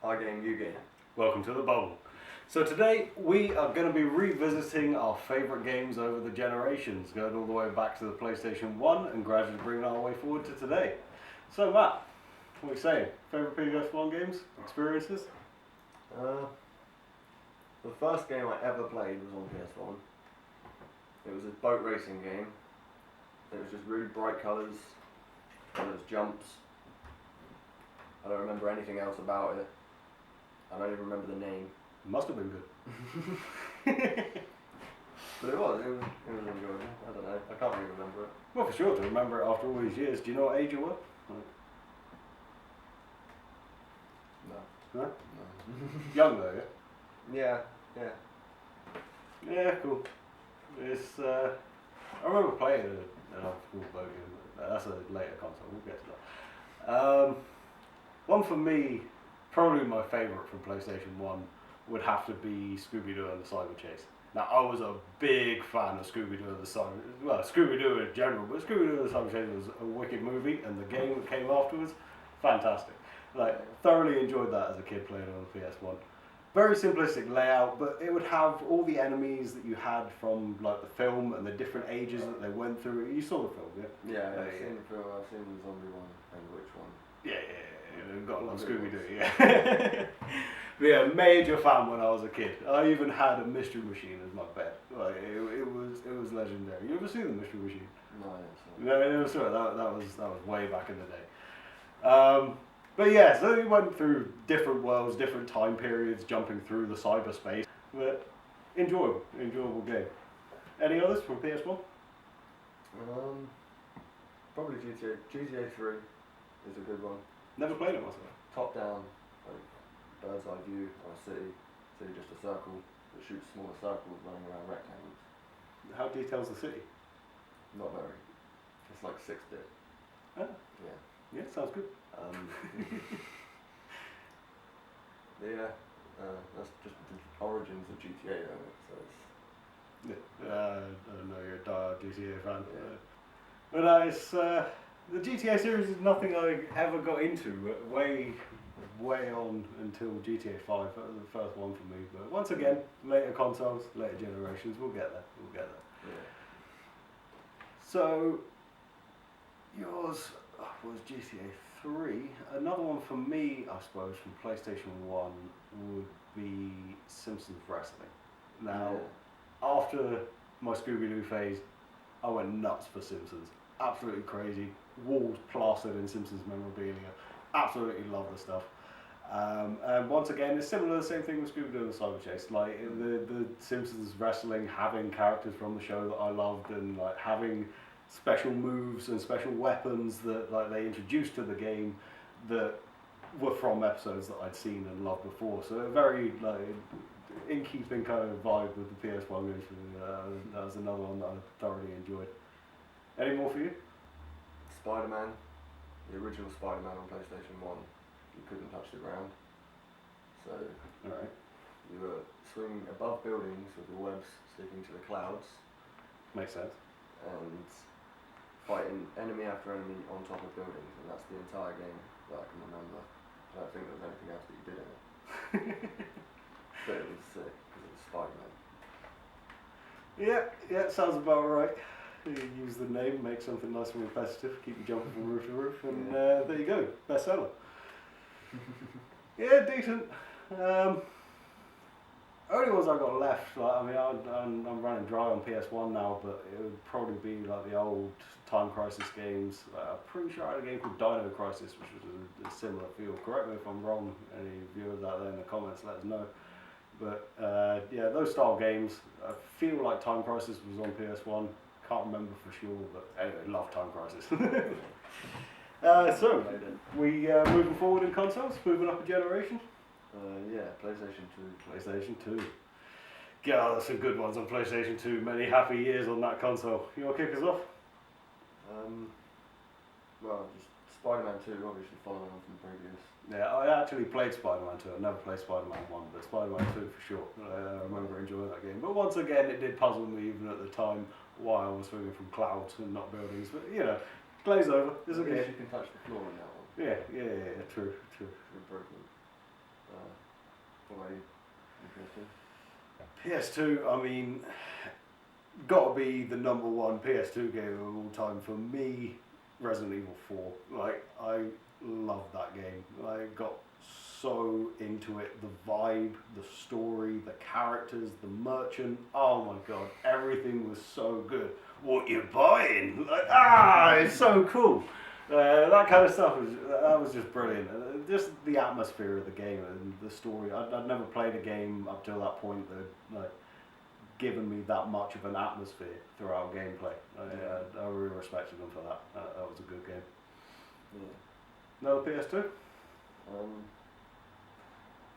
I game, you game. Welcome to the bubble. So today we are going to be revisiting our favourite games over the generations, going all the way back to the PlayStation 1 and gradually bringing our way forward to today. So Matt, what are you saying? Favourite PS1 games? Experiences? The first game I ever played was on PS1. It was a boat racing game. It was just really bright colours, and there was jumps. I don't remember anything else about it. I don't even remember the name. Must have been good. But it was enjoyable. I don't know. I can't really remember it. Well, for sure, to remember it after all these years. Do you know what age you were? No. No? No. Young though, Yeah. yeah? Yeah, cool. It's, I remember playing an old school boat game, but that's a later console, we'll get to that. One for me, probably my favourite from PlayStation 1 would have to be Scooby-Doo and the Cyber Chase. Now, I was a big fan of Scooby-Doo and the Cyber... Well, Scooby-Doo in general, but Scooby-Doo and the Cyber Chase was a wicked movie, and the game that came afterwards, fantastic. Like, thoroughly enjoyed that as a kid playing on the PS1. Very simplistic layout, but it would have all the enemies that you had from like the film and the different ages that they went through. You saw the film, yeah? Yeah, I've seen the film, I've seen the zombie one, and which one? Yeah. Got a lot of Scooby-Doo, yeah. But yeah, major fan when I was a kid. I even had a Mystery Machine as my pet. Like, it was legendary. You ever seen the Mystery Machine? No, I haven't. No, it was sorry, that was way back in the day. But yeah, so we went through different worlds, different time periods, jumping through the cyberspace. But enjoyable game. Any others from PS1? Probably GTA. GTA 3 is a good one. Never played it myself. Top down, like bird's eye view on a city. City just a circle that shoots smaller circles running around rectangles. How details the city? Not very. It's like 6-bit. Oh. Yeah. Yeah, sounds good. That's just the origins of GTA, though. So it's I don't know you're a diehard GTA fan. Yeah. But it's the GTA series is nothing I ever got into. Way on until GTA 5. That was the first one for me. But once again, later consoles, later generations. We'll get there. yeah. So yours was GTA 3. Another one for me, I suppose, from PlayStation 1 would be Simpsons Wrestling. Now, after my Scooby-Doo phase, I went nuts for Simpsons. Absolutely crazy. Walls plastered in Simpsons memorabilia. Absolutely love the stuff. And once again, it's similar, the same thing with Scooby-Doo and the Cyber Chase. Like the Simpsons Wrestling, having characters from the show that I loved, and like having special moves and special weapons that like they introduced to the game that were from episodes that I'd seen and loved before. So a very like in keeping kind of vibe with the PS1 games. That was another one that I thoroughly enjoyed. Any more for you? Spider-Man, the original Spider-Man on PlayStation 1, you couldn't touch the ground. So Alright. you were swinging above buildings with the webs sticking to the clouds Makes sense. and fighting enemy after enemy on top of buildings, and that's the entire game that I can remember. I don't think there was anything else that you did in it. But it was sick, because it was Spider-Man. Yeah, sounds about right. You use the name, make something nice and repetitive, keep you jumping from roof to roof, and there you go, bestseller. Yeah, decent. Only ones I got left, like, I mean, I'm running dry on PS1 now, but it would probably be like the old Time Crisis games. I'm pretty sure I had a game called Dino Crisis, which was a similar feel. Correct me if I'm wrong, any viewers out there in the comments, let us know. But yeah, those style games, I feel like Time Crisis was on PS1. Can't remember for sure, but anyway, love Time Crisis. So, we moving forward in consoles, moving up a generation. Yeah, PlayStation 2. PlayStation 2. God, there's some good ones on PlayStation 2. Many happy years on that console. You want to kick us off? Well, just Spider-Man 2, obviously following on from previous. Yeah, I actually played Spider-Man 2. I never played Spider-Man 1, but Spider-Man 2 for sure. I remember enjoying that game. But once again, it did puzzle me even at the time why I was swinging from clouds and not buildings. But, you know, glaze over. It's At okay. least you can touch the floor in that one. Yeah, true. Improvement. What about you? PS2, I mean, gotta be the number one PS2 game of all time for me. Resident Evil 4. Like, I loved that game. I got so into it. The vibe, the story, the characters, the merchant. Oh my god, everything was so good. What you buying? Like, it's so cool. That kind of stuff was just brilliant. Just the atmosphere of the game and the story. I'd never played a game up till that point that like given me that much of an atmosphere throughout gameplay. I really respected them for that. That was a good game. Yeah. Another PS2?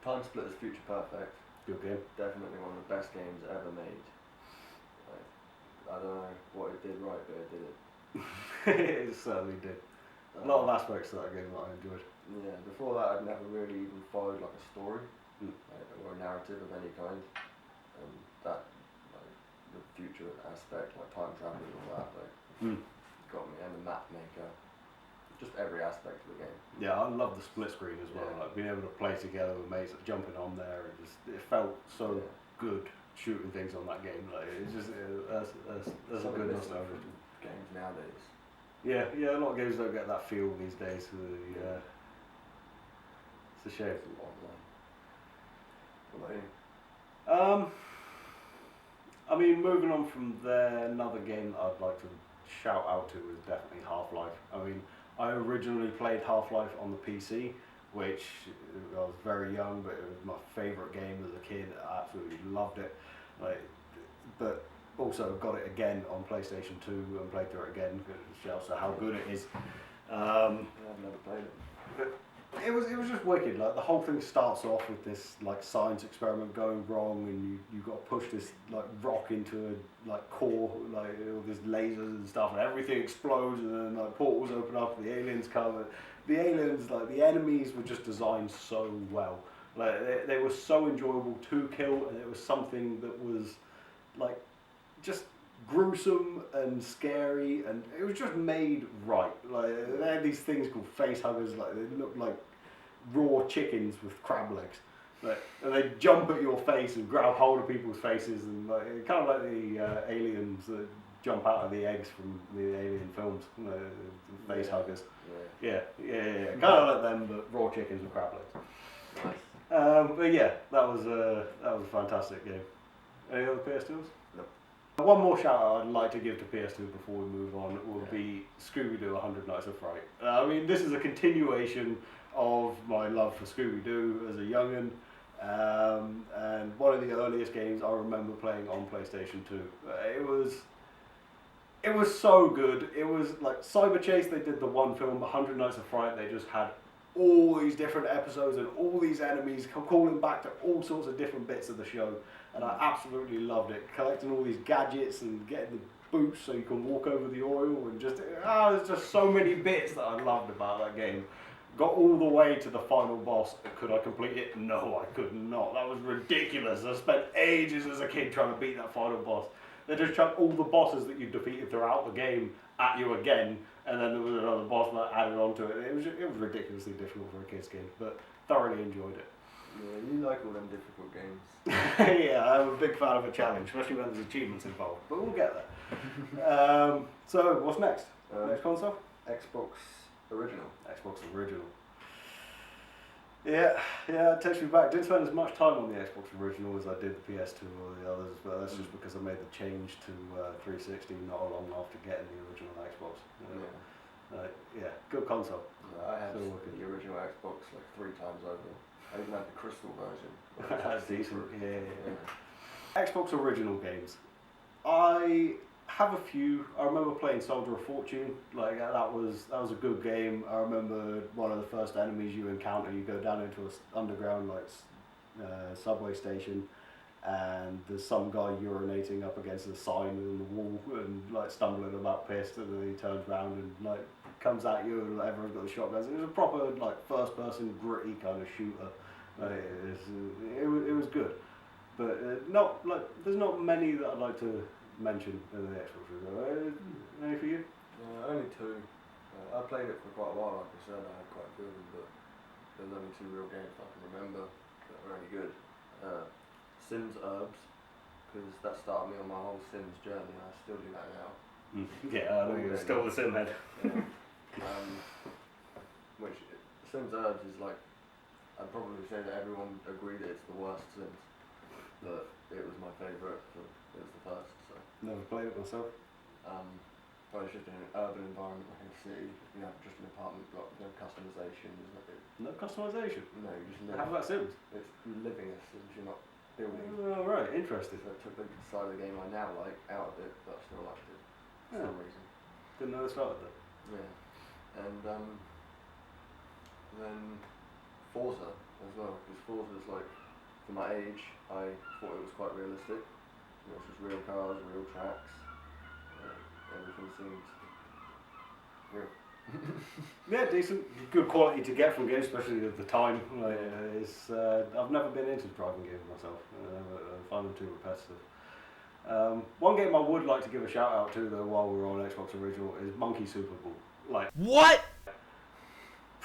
Time Splitters Future Perfect. Good game. Definitely one of the best games ever made. Like, I don't know what it did right, but it did it. It certainly did. A lot of aspects of that game that I enjoyed. Yeah, before that I'd never really even followed like a story like, or a narrative of any kind. And that, like, the future aspect, like time travel and all that, like, got me. And the map maker, just every aspect of the game. Yeah, I love the split screen as well. Yeah. Like being able to play together with mates, like, jumping on there, it felt so good shooting things on that game. Like it's just that's a good nostalgia. Games nowadays. Yeah, a lot of games don't get that feel these days. It's a shame. It's a lot of money. What about you? I mean, moving on from there, another game that I'd like to shout out to is definitely Half-Life. I mean, I originally played Half-Life on the PC, which I was very young, but it was my favourite game as a kid. I absolutely loved it. Like, but also got it again on PlayStation 2 and played through it again, because it shows how good it is. I've never played it. But it was just wicked. Like the whole thing starts off with this like science experiment going wrong, and you got to push this like rock into a like core, like all these lasers and stuff, and everything explodes, and then like portals open up, and the aliens come. And the aliens, like the enemies, were just designed so well. Like they were so enjoyable to kill, and it was something that was like just gruesome and scary, and it was just made right. Like they had these things called face huggers, like they looked like raw chickens with crab legs, like, and they jump at your face and grab hold of people's faces, and like kind of like the aliens that jump out of the eggs from the Alien films, the face huggers. Yeah. Kind of like them, but raw chickens with crab legs. Nice. But yeah, that was a fantastic game. Any other PS2s? No. One more shout out I'd like to give to PS2 before we move on will be Scooby-Doo 100 Nights of Fright. I mean, this is a continuation of my love for Scooby-Doo as a young'un, and one of the earliest games I remember playing on PlayStation 2. It was so good. It was like Cyber Chase, they did the one film, 100 Nights of Fright, they just had all these different episodes and all these enemies calling back to all sorts of different bits of the show, and I absolutely loved it. Collecting all these gadgets and getting the boots so you can walk over the oil, and just there's just so many bits that I loved about that game. Got all the way to the final boss. Could I complete it? No, I could not. That was ridiculous. I spent ages as a kid trying to beat that final boss. They just chucked all the bosses that you defeated throughout the game at you again, and then there was another boss that added on to it. It was ridiculously difficult for a kid's game, but thoroughly enjoyed it. Yeah, you like all them difficult games. Yeah, I'm a big fan of a challenge, especially when there's achievements involved, but we'll get there. So, what's next? Next console? Xbox Original. Xbox Original. Yeah, it takes me back. Didn't spend as much time on the Xbox Original as I did the PS2 or the others, but that's just because I made the change to 360 not long after getting the original Xbox. Yeah, good console. I had the original Xbox like 3 times over. I even had the crystal version. That's decent. Yeah. Xbox Original games. I have a few. I remember playing Soldier of Fortune. Like that was a good game. I remember one of the first enemies you encounter. You go down into an underground subway station, and there's some guy urinating up against the sign in the wall and like stumbling about pissed, and then he turns around and like comes at you, and everyone's got the shotguns. It was a proper like first person gritty kind of shooter. It was good, but not like there's not many that I'd like to mention in the Xbox Original. Any for you? Only 2. I played it for quite a while, like I said. I had quite a few of them, but there's only 2 real games I can remember. that were any good. Sims Herbs, because that started me on my whole Sims journey, and I still do that now. Yeah, I know you're still the sim head. Yeah. Which Sims Herbs is like, I'd probably say that everyone agreed that it's the worst Sims, but it was my favourite. It was the first. So. Never played it myself. But it's just in an urban environment like in a city, you know, just an apartment block, no customization, No customization. no, you just live. How about Sims? It's living as Sims, you're not building. Oh, right, interesting. So it took the side of the game I now like out of it, but I still liked it for some reason. Didn't know it started that. Yeah. And then Forza as well, because Forza's like, for my age, I thought it was quite realistic. You know, it's just real cars, real tracks. Everything seemed real. Yeah, decent, good quality to get from games, especially at the time. Like, I've never been into driving games myself. I find them too repetitive. One game I would like to give a shout out to, though, while we're on Xbox Original, is Monkey Super Ball. Like, What?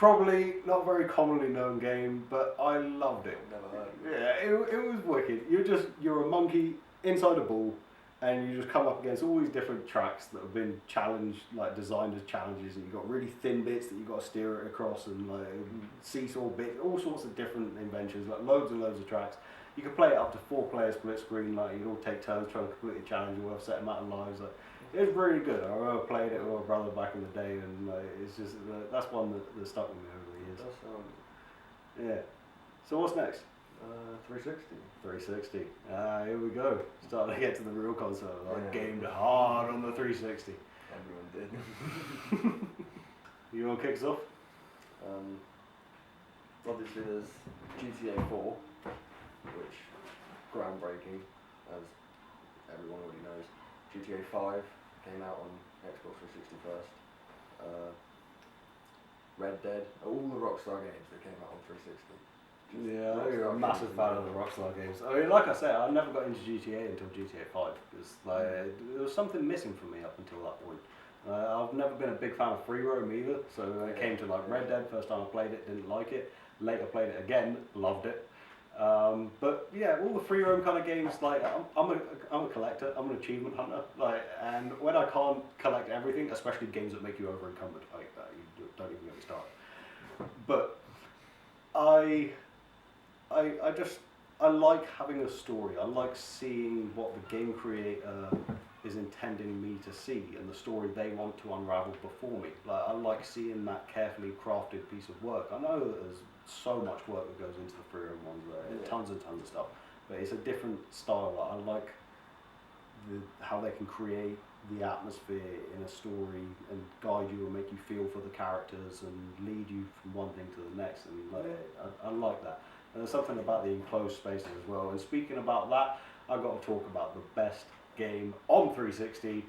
probably not a very commonly known game, but I loved it. Never heard of it. Yeah, it was wicked. You're a monkey inside a ball, and you just come up against all these different tracks that have been challenged, like designed as challenges, and you've got really thin bits that you've got to steer it across, and like seesaw bits, all sorts of different inventions, like loads and loads of tracks. You could play it up to 4-player split screen, like you'd all take turns trying to complete a challenge, and we'll have a set amount of lives. Like, it was really good. I remember playing it with my brother back in the day, and it's just that's one that stuck with me over the years. That sounds Yeah. So what's next? 360. 360. Here we go. Starting to get to the real console. I Yeah. gamed hard on the 360. Everyone did. You want to kick us off? Obviously there's GTA 4, which groundbreaking, as everyone already knows. GTA 5 came out on Xbox 360 first. Red Dead, all the Rockstar games that came out on 360. Yeah, I know you're a Rockstar massive games fan of the Rockstar games. I mean, like I said, I never got into GTA until GTA 5 because there was something missing for me up until that point. I've never been a big fan of free roam either, so it came to like Red Dead. First time I played it, didn't like it. Later played it again, loved it. But yeah, all the free roam kind of games, like I'm a collector, I'm an achievement hunter, like, and when I can't collect everything, especially games that make you over encumbered, like you don't even get me started. But I like having a story. I like seeing what the game creator is intending me to see and the story they want to unravel before me. Like, I like seeing that carefully crafted piece of work. I know that there's so much work that goes into the free roam ones, tons and tons of stuff, but it's a different style. Like, I like how they can create the atmosphere in a story and guide you and make you feel for the characters and lead you from one thing to the next, and like, I like that. And there's something about the enclosed spaces as well. And speaking about that, I've got to talk about the best game on 360.